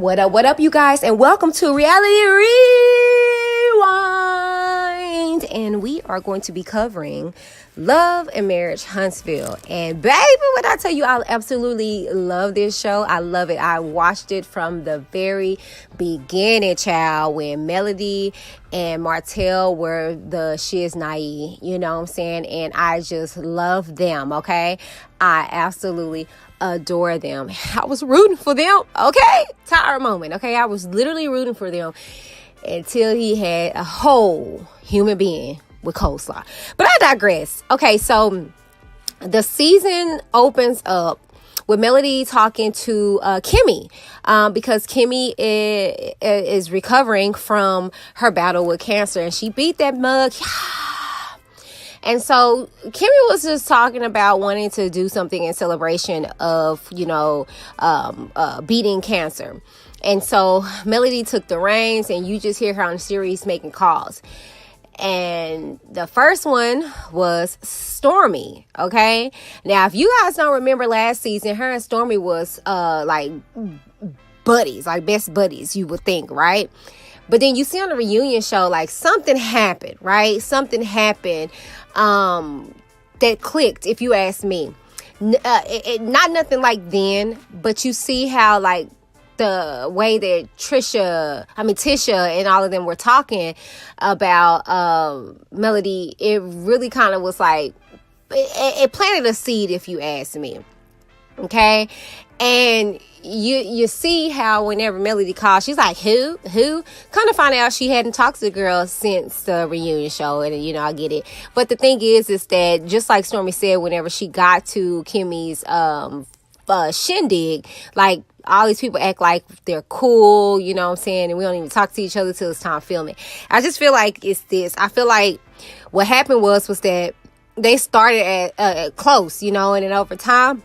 What up, you guys, and welcome to Reality Rewind. And we are going to be covering Love and Marriage Huntsville. And baby, when I tell you, I absolutely love this show. I love it. I watched it from the very beginning, child, when Melody and Martell were the shiz naive, you know what I'm saying? And I just love them, okay? I absolutely adore them. I was rooting for them, okay? Tired moment, okay? I was literally rooting for them until he had a whole human being with coleslaw. But I digress. Okay, so the season opens up with Melody talking to Kimmi because Kimmi is recovering from her battle with cancer, and she beat that mug. And so Kimmi was just talking about wanting to do something in celebration of, beating cancer. And so Melody took the reins, and you just hear her on the series making calls. And the first one was Stormi, okay? Now, if you guys don't remember last season, her and Stormi was like buddies, like best buddies, you would think, right? But then you see on the reunion show, like something happened, right? Something happened that clicked, if you ask me. Not nothing like then, but you see how like the way that Tisha and all of them were talking about Melody, it really kind of was like, it planted a seed, if you ask me. Okay? And you see how whenever Melody calls, she's like, who? Kind of find out she hadn't talked to the girl since the reunion show, and I get it. But the thing is that just like Stormi said, whenever she got to Kimmi's shindig, like all these people act like they're cool, you know what I'm saying, and we don't even talk to each other till it's time filming. I just feel like it's this. I feel like what happened was that they started at close, and then over time,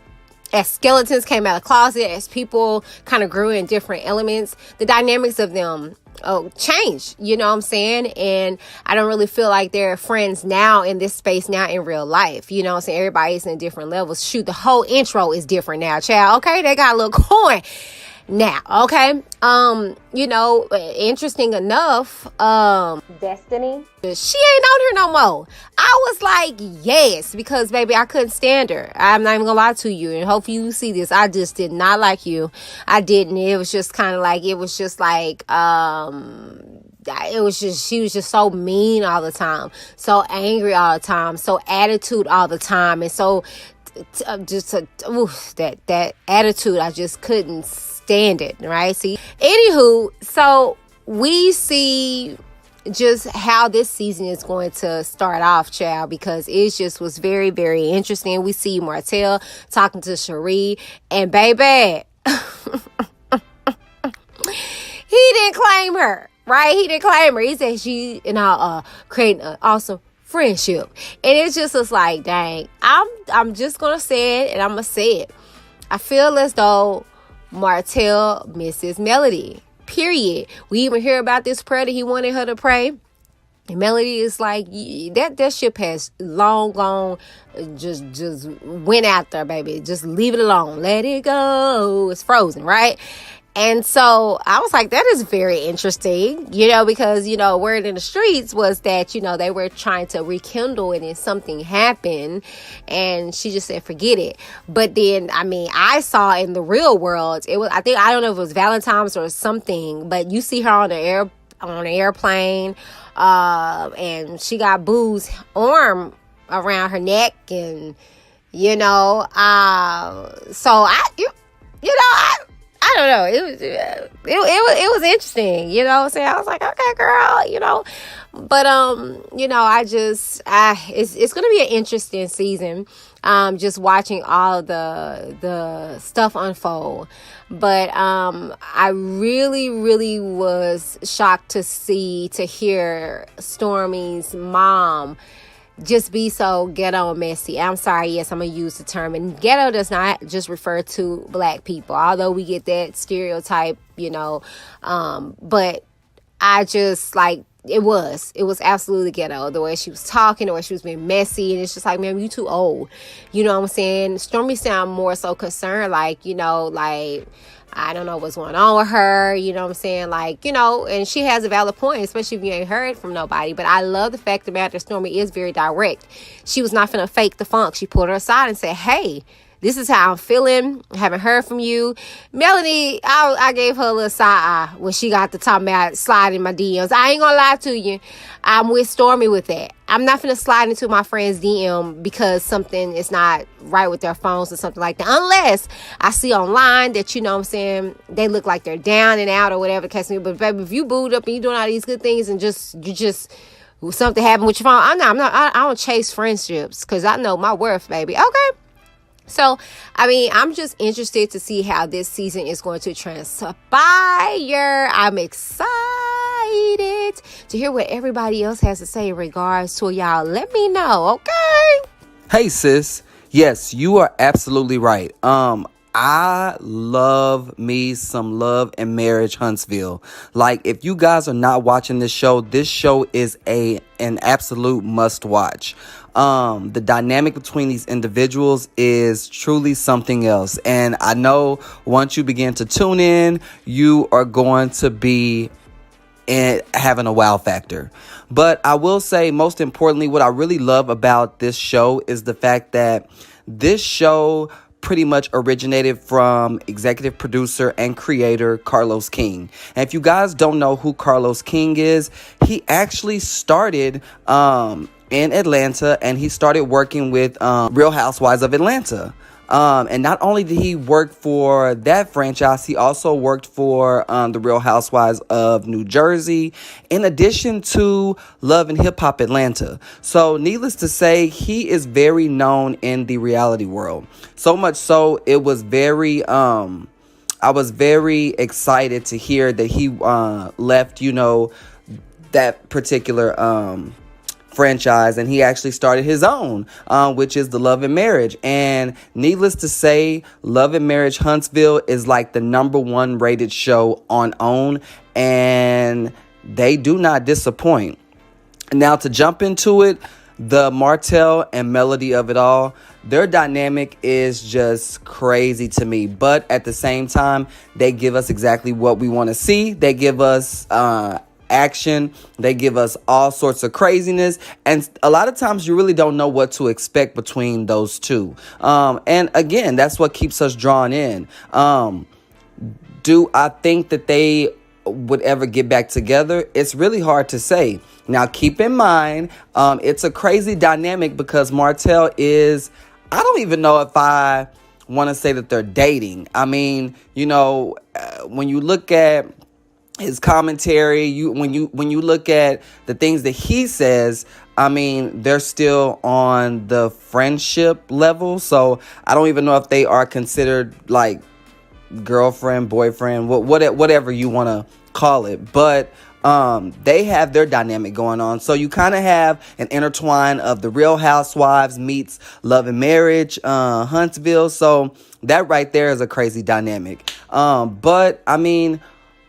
as skeletons came out of the closet, as people kind of grew in different elements, the dynamics of them changed, you know what I'm saying? And I don't really feel like they're friends now in this space now in real life, you know what I'm saying? Everybody's in different levels. Shoot, the whole intro is different now, child. Okay, they got a little coin now, okay? Interesting enough, Destiny, she ain't on here no more. I was like, yes, because baby, I couldn't stand her. I'm not even gonna lie to you, and hopefully you see this. I just did not like you. I didn't. It was just kind of like, she was just so mean all the time, so angry all the time, so attitude all the time, and so that attitude, I just couldn't stand it, right? See, anywho, so we see just how this season is going to start off, child, because it just was very, very interesting. We see Martell talking to Cherie, and baby, he didn't claim her, right? He didn't claim her. He said she and I creating an awesome friendship, and it just was like, dang, I'm just gonna say it, and I'm gonna say it. I feel as though Martell misses Melody, period. We even hear about this prayer that he wanted her to pray, and Melody is like, that ship has long gone, just went out there, baby. Just leave it alone, let it go. It's frozen, right? And so I was like, that is very interesting, because, word in the streets was that, they were trying to rekindle it and something happened, and she just said, forget it. But then, I saw in the real world, I don't know if it was Valentine's or something, but you see her on an airplane, and she got Boo's arm around her neck, and, so I don't know. It was interesting, you know what I'm saying? I was like, okay, girl, But it's gonna be an interesting season. Just watching all the stuff unfold. But I really, really was shocked to hear Stormi's mom just be so ghetto and messy. I'm sorry, yes, I'm gonna use the term. And ghetto does not just refer to black people, although we get that stereotype, but I just like It was absolutely ghetto, the way she was talking, the way she was being messy, and it's just like, man, you too old. You know what I'm saying? Stormi sound more so concerned, like, you know, like, I don't know what's going on with her, you know what I'm saying? Like, you know, and she has a valid point, especially if you ain't heard from nobody. But I love the fact the matter Stormi is very direct. She was not finna fake the funk. She pulled her aside and said, hey, this is how I'm feeling. I haven't heard from you. Melanie, I gave her a little side eye when she got to talking about sliding my DMs. I ain't gonna lie to you. I'm with Stormi with that. I'm not finna slide into my friend's DM because something is not right with their phones or something like that. Unless I see online that, you know what I'm saying, they look like they're down and out or whatever the case may be. But baby, if you booed up and you doing all these good things and you just something happened with your phone, I don't chase friendships because I know my worth, baby. Okay. So, I mean, I'm just interested to see how this season is going to transpire. I'm excited to hear what everybody else has to say in regards to y'all. Let me know, okay? Hey, sis. Yes, you are absolutely right. I love me some Love and Marriage Huntsville. Like, if you guys are not watching this show is an absolute must watch. The dynamic between these individuals is truly something else. And I know once you begin to tune in, you are going to be having a wow factor. But I will say, most importantly, what I really love about this show is the fact that this show pretty much originated from executive producer and creator Carlos King. And if you guys don't know who Carlos King is, he actually started in Atlanta, and he started working with Real Housewives of Atlanta. And not only did he work for that franchise, he also worked for the Real Housewives of New Jersey, in addition to Love and Hip Hop Atlanta. So needless to say, he is very known in the reality world. So much so, it was very, I was very excited to hear that he left, you know, that particular franchise, and he actually started his own, which is the Love and Marriage. And needless to say, Love and Marriage Huntsville is like the #1 rated show on OWN, and they do not disappoint. Now, to jump into it, the Martell and Melody of it all, their dynamic is just crazy to me. But at the same time, they give us exactly what we want to see. They give us action. They give us all sorts of craziness. And a lot of times you really don't know what to expect between those two. And again, that's what keeps us drawn in. Do I think that they would ever get back together? It's really hard to say. Now, keep in mind, it's a crazy dynamic because Martell is, I don't even know if I want to say that they're dating. I mean, you know, when you look at his commentary, when you look at the things that he says, I mean, they're still on the friendship level. So I don't even know if they are considered like girlfriend, boyfriend, whatever you want to call it. But they have their dynamic going on. So you kind of have an intertwine of the Real Housewives meets Love and Marriage Huntsville. So that right there is a crazy dynamic. But I mean,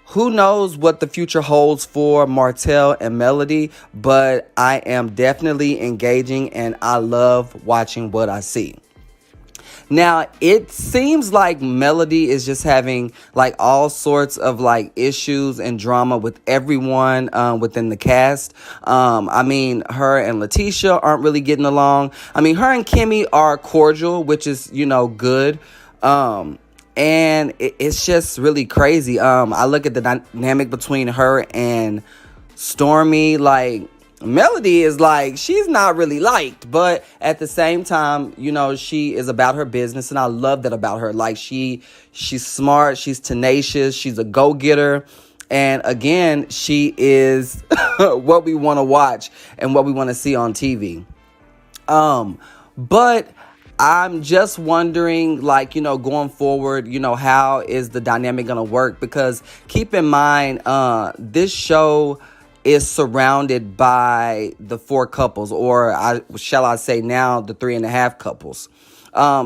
who knows what the future holds for Martell and Melody, but I am definitely engaging and I love watching what I see. Now, it seems like Melody is just having like all sorts of like issues and drama with everyone within the cast. I mean, her and Letitia aren't really getting along. I mean, her and Kimmi are cordial, which is, you know, good. And it's just really crazy. I look at the dynamic between her and Stormi. Like, Melody is like, she's not really liked, but at the same time, you know, she is about her business, and I love that about her. Like, she's smart, she's tenacious, she's a go-getter, and again, she is what we want to watch and what we want to see on TV. But I'm just wondering, like, you know, going forward, you know, how is the dynamic going to work? Because keep in mind, this show is surrounded by the 4 couples, or shall I say now the 3.5 couples.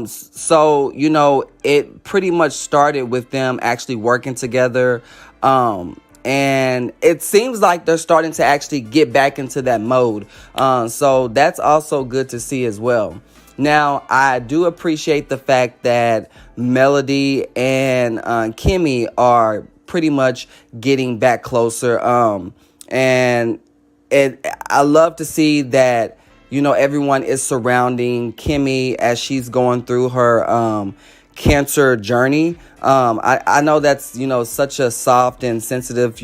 So, you know, it pretty much started with them actually working together. And it seems like they're starting to actually get back into that mode. So that's also good to see as well. Now, I do appreciate the fact that Melody and Kimmi are pretty much getting back closer. And I love to see that, everyone is surrounding Kimmi as she's going through her cancer journey. I know that's, such a soft and sensitive,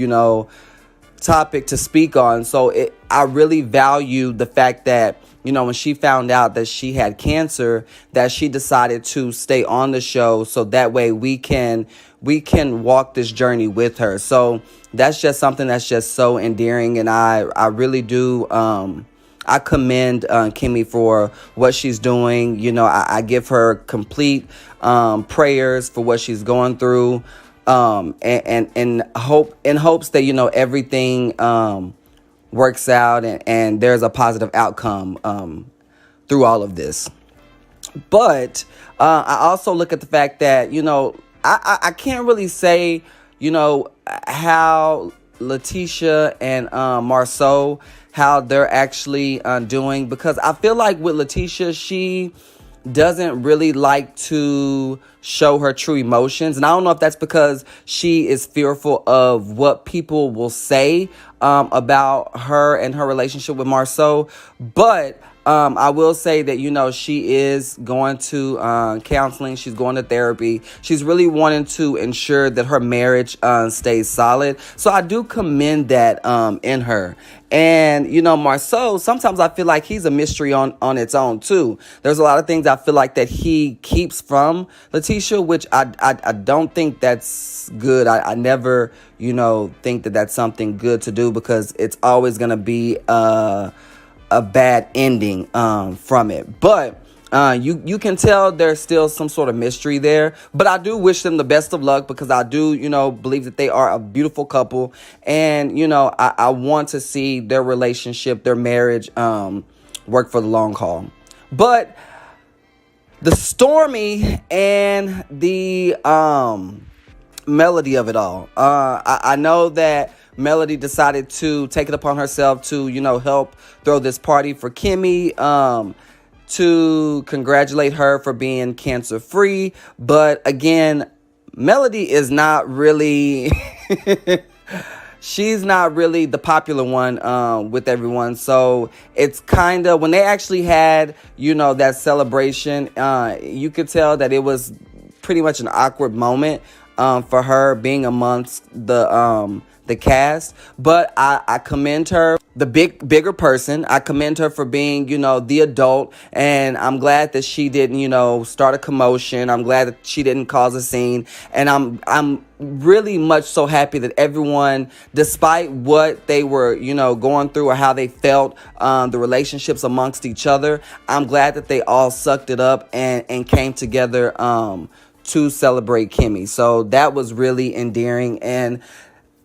topic to speak on. So I really value the fact that, when she found out that she had cancer, that she decided to stay on the show so that way we can walk this journey with her. So that's just something that's just so endearing, and I really do I commend Kimmi for what she's doing. I give her complete prayers for what she's going through, and hopes that everything works out and there's a positive outcome through all of this. But I also look at the fact that I can't really say how Letitia and Marceau, how they're actually doing, because I feel like with Letitia, she doesn't really like to show her true emotions. And I don't know if that's because she is fearful of what people will say about her and her relationship with Marceau. But I will say that, she is going to counseling. She's going to therapy. She's really wanting to ensure that her marriage stays solid. So I do commend that in her. And, Marceau, sometimes I feel like he's a mystery on its own, too. There's a lot of things I feel like that he keeps from Letitia, which I don't think that's good. I never, think that that's something good to do, because it's always going to be a bad ending from it. But you can tell there's still some sort of mystery there. But I do wish them the best of luck, because I do, believe that they are a beautiful couple. And, I want to see their relationship, their marriage work for the long haul. But the Stormi and the melody of it all. I know that Melody decided to take it upon herself to, help throw this party for Kimmi, to congratulate her for being cancer free. But again, Melody is not really, she's not really the popular one with everyone. So it's kind of, when they actually had, that celebration, you could tell that it was pretty much an awkward moment for her being amongst the cast. But I commend her, the bigger person. I commend her for being, the adult. And I'm glad that she didn't, start a commotion. I'm glad that she didn't cause a scene. And I'm really much so happy that everyone, despite what they were, going through or how they felt, the relationships amongst each other, I'm glad that they all sucked it up and came together to celebrate Kimmi. So that was really endearing. And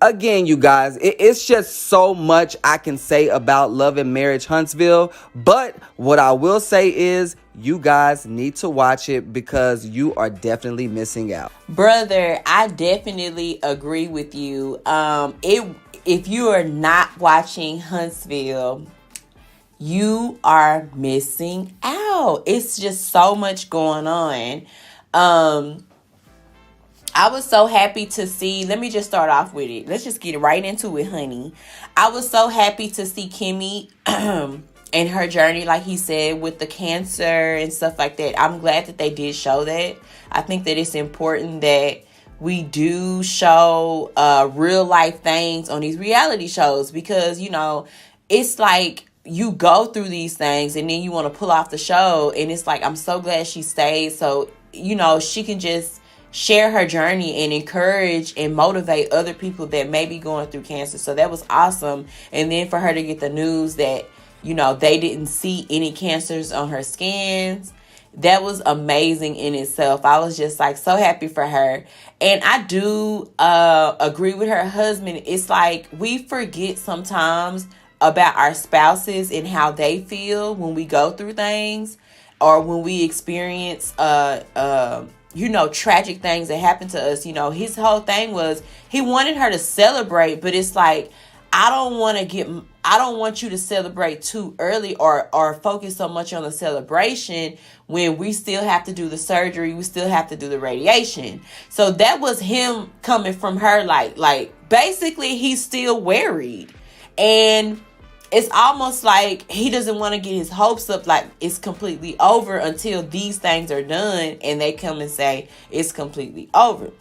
again, you guys, it's just so much I can say about Love and Marriage Huntsville. But what I will say is you guys need to watch it, because you are definitely missing out. Brother, I definitely agree with you. If you are not watching Huntsville, you are missing out. It's just so much going on. I was so happy to see, let me just start off with it. Let's just get right into it, honey. I was so happy to see Kimmi and her journey, like he said, with the cancer and stuff like that. I'm glad that they did show that. I think that it's important that we do show real life things on these reality shows, because, it's like you go through these things and then you want to pull off the show. And it's like, I'm so glad she stayed. So, she can just share her journey and encourage and motivate other people that may be going through cancer. So that was awesome. And then for her to get the news that, they didn't see any cancers on her scans, that was amazing in itself. I was just like so happy for her. And I do agree with her husband. It's like we forget sometimes about our spouses and how they feel when we go through things, or when we experience tragic things that happened to us. His whole thing was he wanted her to celebrate, but it's like, I don't want you to celebrate too early or focus so much on the celebration when we still have to do the surgery, we still have to do the radiation. So that was him coming from her, like basically he's still worried. And it's almost like he doesn't want to get his hopes up like it's completely over until these things are done and they come and say it's completely over.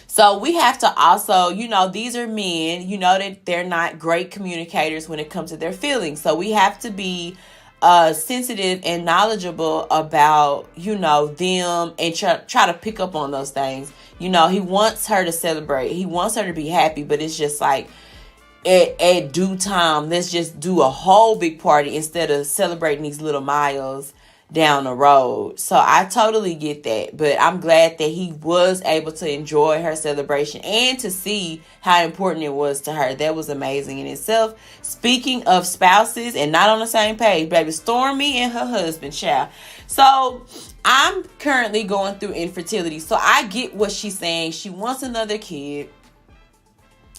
So we have to also, these are men, that they're not great communicators when it comes to their feelings. So we have to be sensitive and knowledgeable about, them and try to pick up on those things. He wants her to celebrate. He wants her to be happy, but it's just like at due time, let's just do a whole big party instead of celebrating these little miles down the road. So I totally get that, but I'm glad that he was able to enjoy her celebration and to see how important it was to her. That was amazing in itself. Speaking of spouses and not on the same page, baby, Stormi and her husband, child. So I'm currently going through infertility, so I get what she's saying. She wants another kid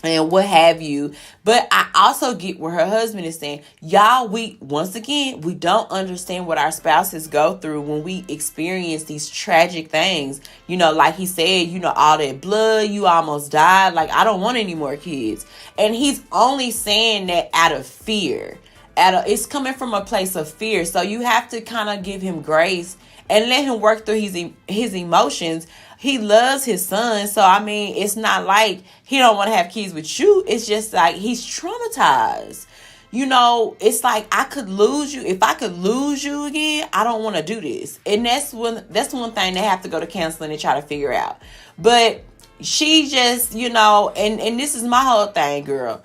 and what have you. But I also get where her husband is saying, y'all, we don't understand what our spouses go through when we experience these tragic things. Like he said, all that blood, you almost died. Like, I don't want any more kids. And he's only saying that out of fear. It's coming from a place of fear. So you have to kind of give him grace and let him work through his emotions. He loves his son. So, I mean, it's not like he don't want to have kids with you. It's just like he's traumatized. It's like I could lose you. If I could lose you again, I don't want to do this. And that's one thing they have to go to counseling and try to figure out. But she just, and this is my whole thing, girl.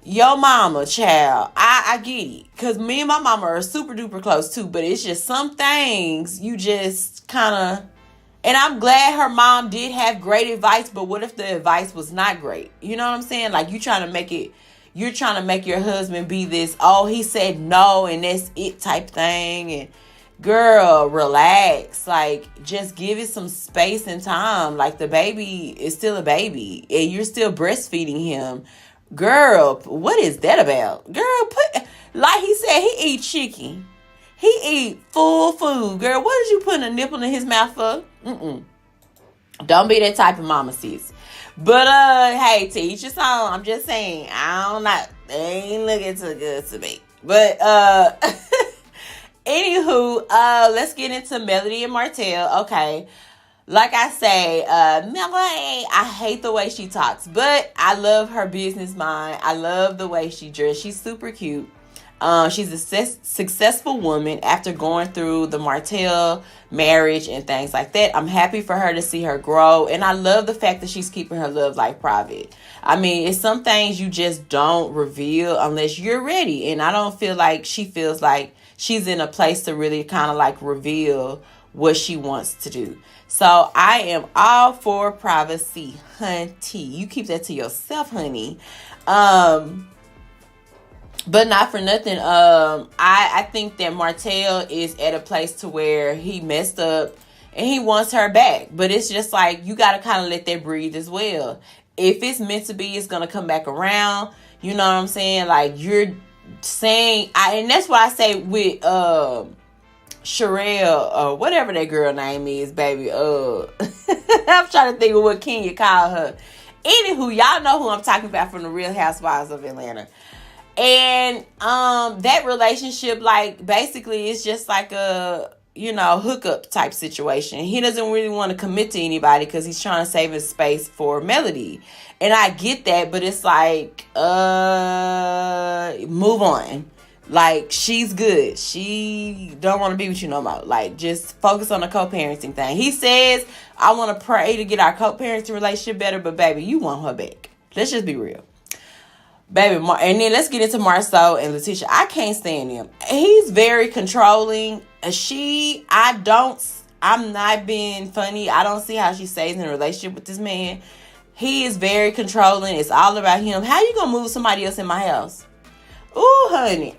Your mama, child, I get it. Because me and my mama are super duper close too. But it's just some things you just kind of... And I'm glad her mom did have great advice, but what if the advice was not great? You know what I'm saying? Like, you're trying to make your husband be this, oh, he said no, and that's it type thing. And girl, relax. Like, just give it some space and time. Like, the baby is still a baby, and you're still breastfeeding him. Girl, what is that about? Girl, like he said, he eat chicken. He eat full food. Girl, what is you putting a nipple in his mouth for? Don't be that type of mama, sis. But, hey, to each his own. I'm just saying, they ain't looking too good to me. But, anywho, let's get into Melody and Martell. Okay. Like I say, Melody, I hate the way she talks, but I love her business mind. I love the way she dressed. She's super cute. She's a successful woman after going through the Martell marriage and things like that. I'm happy for her to see her grow. And I love the fact that she's keeping her love life private. I mean, it's some things you just don't reveal unless you're ready. And I don't feel like she feels like she's in a place to really kind of like reveal what she wants to do. So I am all for privacy, honey. You keep that to yourself, honey. But not for nothing. I think that Martell is at a place to where he messed up and he wants her back. But it's just like, you got to kind of let that breathe as well. If it's meant to be, it's going to come back around. You know what I'm saying? Like, you're saying, and that's what I say with Sherelle, or whatever that girl name is, baby. I'm trying to think of what Kenya called her. Anywho, y'all know who I'm talking about from the Real Housewives of Atlanta. And that relationship, like, basically it's just like a, hookup type situation. He doesn't really want to commit to anybody because he's trying to save his space for Melody. And I get that, but it's like, move on. Like, she's good. She don't want to be with you no more. Like, just focus on the co-parenting thing. He says, I want to pray to get our co-parenting relationship better, but baby, you want her back. Let's just be real. Baby, and then let's get into Marceau and Letitia. I can't stand him. He's very controlling. I'm not being funny. I don't see how she stays in a relationship with this man. He is very controlling. It's all about him. How you gonna move somebody else in my house? Ooh, honey.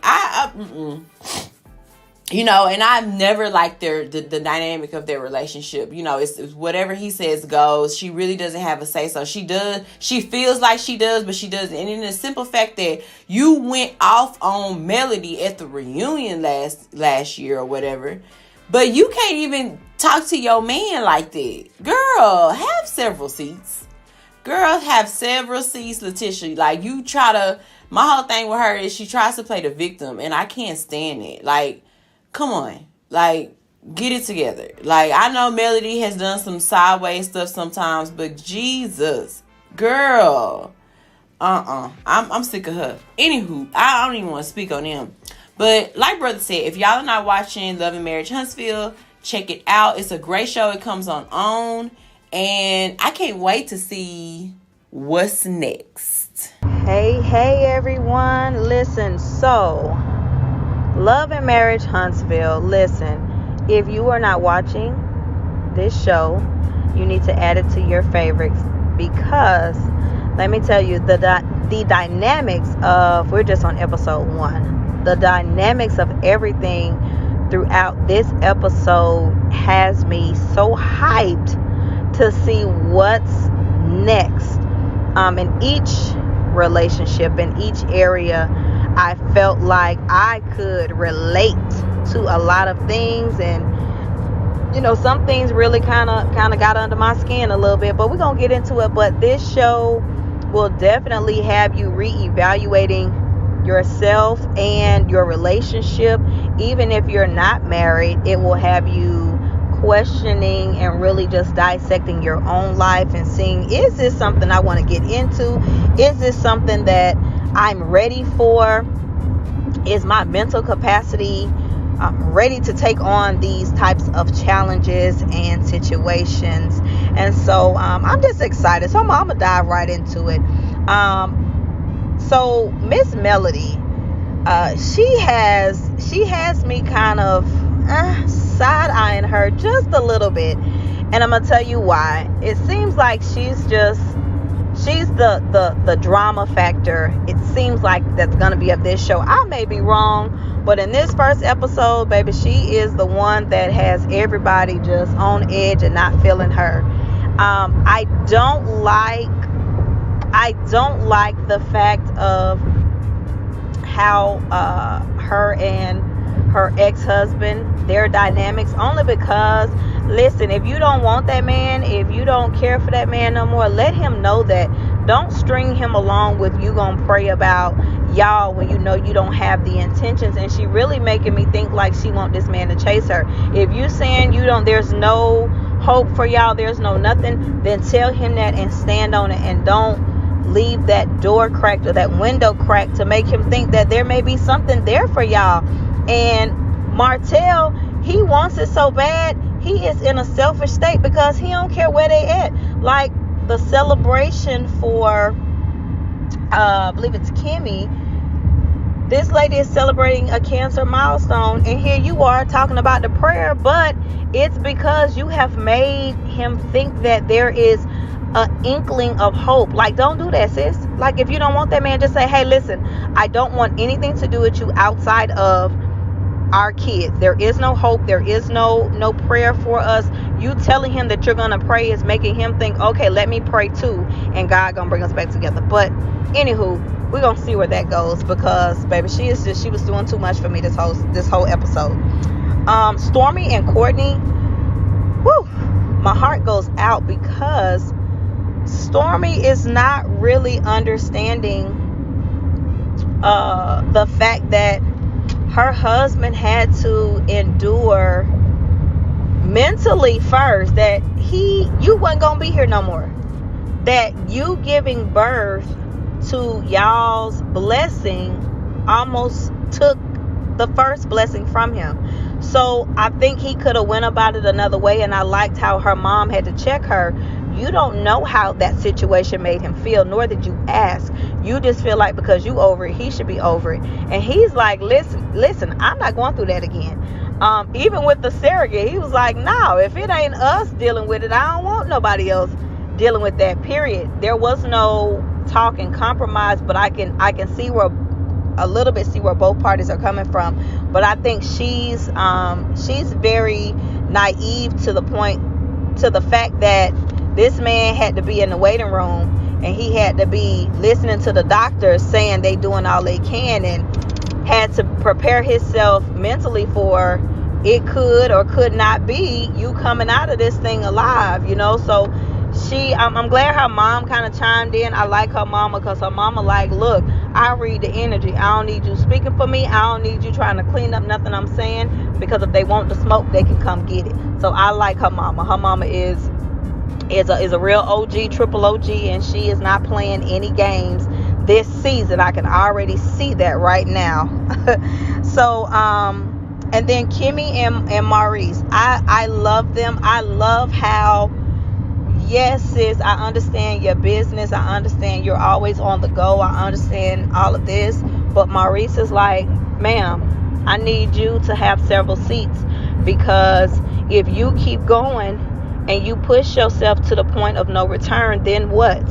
you know, and I've never liked the dynamic of their relationship. You know, it's whatever he says goes. She really doesn't have a say. So she feels like she does, but she doesn't. And in the simple fact that you went off on Melody at the reunion last year or whatever, but you can't even talk to your man like that. Girl, have several seats. Girl, have several seats, Letitia. Like, you try to, my whole thing with her is she tries to play the victim, and I can't stand it. Like, come on. Like, get it together. Like, I know Melody has done some sideways stuff sometimes, but Jesus, girl. I'm sick of her. Anywho, I don't even want to speak on them. But like brother said, if y'all are not watching Love and Marriage Huntsville, check it out. It's a great show. It comes on OWN. And I can't wait to see what's next. Hey everyone. Listen, so Love and Marriage Huntsville. Listen, if you are not watching this show, you need to add it to your favorites, because let me tell you, the dynamics of, we're just on episode 1. The dynamics of everything throughout this episode has me so hyped to see what's next. In each relationship, in each area, I felt like I could relate to a lot of things, and you know, some things really kind of got under my skin a little bit, but we're gonna get into it. But this show will definitely have you reevaluating yourself and your relationship. Even if you're not married, it will have you questioning and really just dissecting your own life and seeing, is this something I want to get into? Is this something that I'm ready for? Is my mental capacity ready to take on these types of challenges and situations? And so I'm just excited. So I'm gonna dive right into it. So Miss Melody, she has me kind of side-eyeing her just a little bit, and I'm gonna tell you why. It seems like she's the drama factor. It seems like that's gonna be of this show. I may be wrong, but in this first episode, baby, she is the one that has everybody just on edge and not feeling her. I don't like the fact of how her and her ex-husband, their dynamics, only because, listen, if you don't want that man, if you don't care for that man no more, let him know that. Don't string him along with you gonna pray about y'all when you know you don't have the intentions. And she really making me think like she want this man to chase her. If you saying you don't, there's no hope for y'all, there's no nothing, then tell him that and stand on it, and don't leave that door cracked or that window cracked to make him think that there may be something there for y'all. And Martell, he wants it so bad, he is in a selfish state because he don't care where they at. Like the celebration for I believe it's Kimmi, this lady is celebrating a cancer milestone, and here you are talking about the prayer, but it's because you have made him think that there is an inkling of hope. Like, don't do that, sis. Like, if you don't want that man, just say, hey, listen, I don't want anything to do with you outside of our kids. There is no hope. There is no prayer for us. You telling him that you're gonna pray is making him think, okay, let me pray too, and God gonna bring us back together. But anywho, we're gonna see where that goes, because baby, she was doing too much for me this whole episode. Stormi and Courtney, whew, my heart goes out, because Stormi is not really understanding the fact that her husband had to endure mentally first that you wasn't gonna be here no more, that you giving birth to y'all's blessing almost took the first blessing from him. So I think he could have went about it another way, and I liked how her mom had to check her. You don't know how that situation made him feel, nor did you ask. You just feel like because you over it, he should be over it. And he's like, listen, I'm not going through that again. Even with the surrogate, he was like, no, if it ain't us dealing with it, I don't want nobody else dealing with that, period. There was no talk and compromise, but I can see where both parties are coming from But I think she's very naive to the fact that this man had to be in the waiting room and he had to be listening to the doctors saying they doing all they can, and had to prepare himself mentally for it could or could not be you coming out of this thing alive, so I'm glad her mom kind of chimed in. I like her mama, because her mama like, look, I read the energy. I don't need you speaking for me. I don't need you trying to clean up nothing I'm saying, because if they want the smoke, they can come get it. So I like her mama. Her mama is a real OG, triple OG, and she is not playing any games this season. I can already see that right now. So and then Kimmi and Maurice, I love them. I love how, yes, sis, I understand your business. I understand you're always on the go. I understand all of this. But Maurice is like, ma'am, I need you to have several seats, because if you keep going and you push yourself to the point of no return, then what?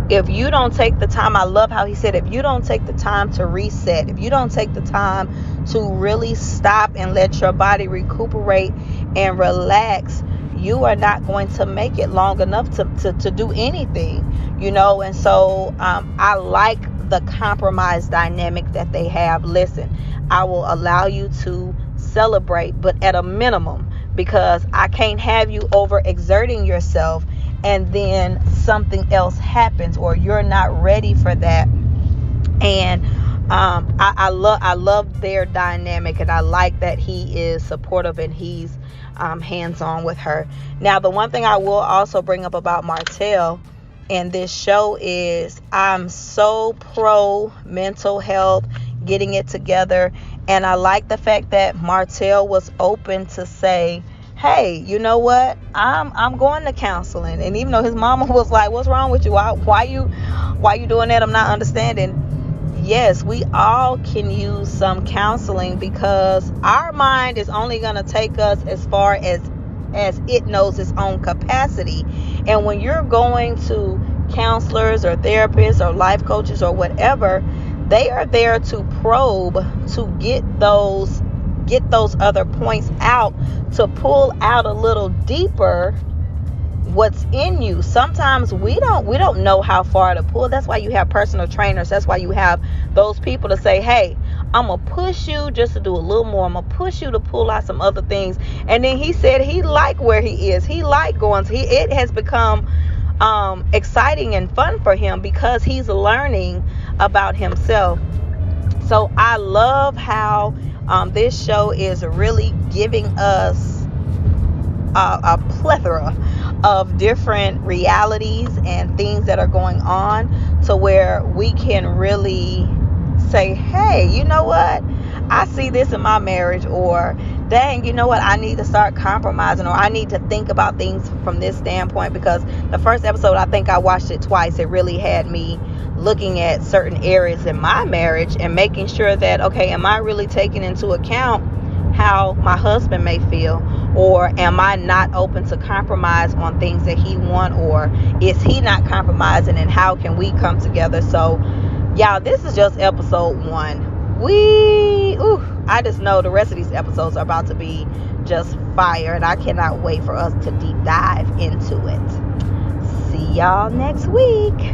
If you don't take the time, I love how he said, if you don't take the time to reset, if you don't take the time to really stop and let your body recuperate and relax, you are not going to make it long enough to do anything, And so I like the compromise dynamic that they have. Listen, I will allow you to celebrate, but at a minimum, because I can't have you overexerting yourself and then something else happens or you're not ready for that. And I love their dynamic, and I like that he is supportive and he's hands-on with her. Now, the one thing I will also bring up about Martell in this show is I'm so pro mental health, getting it together, and I like the fact that Martell was open to say, hey, you know what? I'm going to counseling. And even though his mama was like, what's wrong with you? Why you doing that? I'm not understanding. Yes, we all can use some counseling, because our mind is only going to take us as far as it knows its own capacity. And when you're going to counselors or therapists or life coaches or whatever, they are there to probe, to get those other points out, to pull out a little deeper what's in you. Sometimes we don't know how far to pull. That's why you have personal trainers. That's why you have those people to say, hey, I'm gonna push you just to do a little more. I'm gonna push you to pull out some other things. And then he said he liked where he is. He liked going. It has become exciting and fun for him, because he's learning about himself. So I love how this show is really giving us a plethora of different realities and things that are going on, to where we can really say, hey, you know what? I see this in my marriage, or dang, you know what? I need to start compromising, or I need to think about things from this standpoint. Because the first episode, I think I watched it twice. It really had me looking at certain areas in my marriage and making sure that, okay, am I really taking into account how my husband may feel, or am I not open to compromise on things that he wants, or is he not compromising, and how can we come together? So y'all, this is just episode 1. I just know the rest of these episodes are about to be just fire, and I cannot wait for us to deep dive into it. See y'all next week.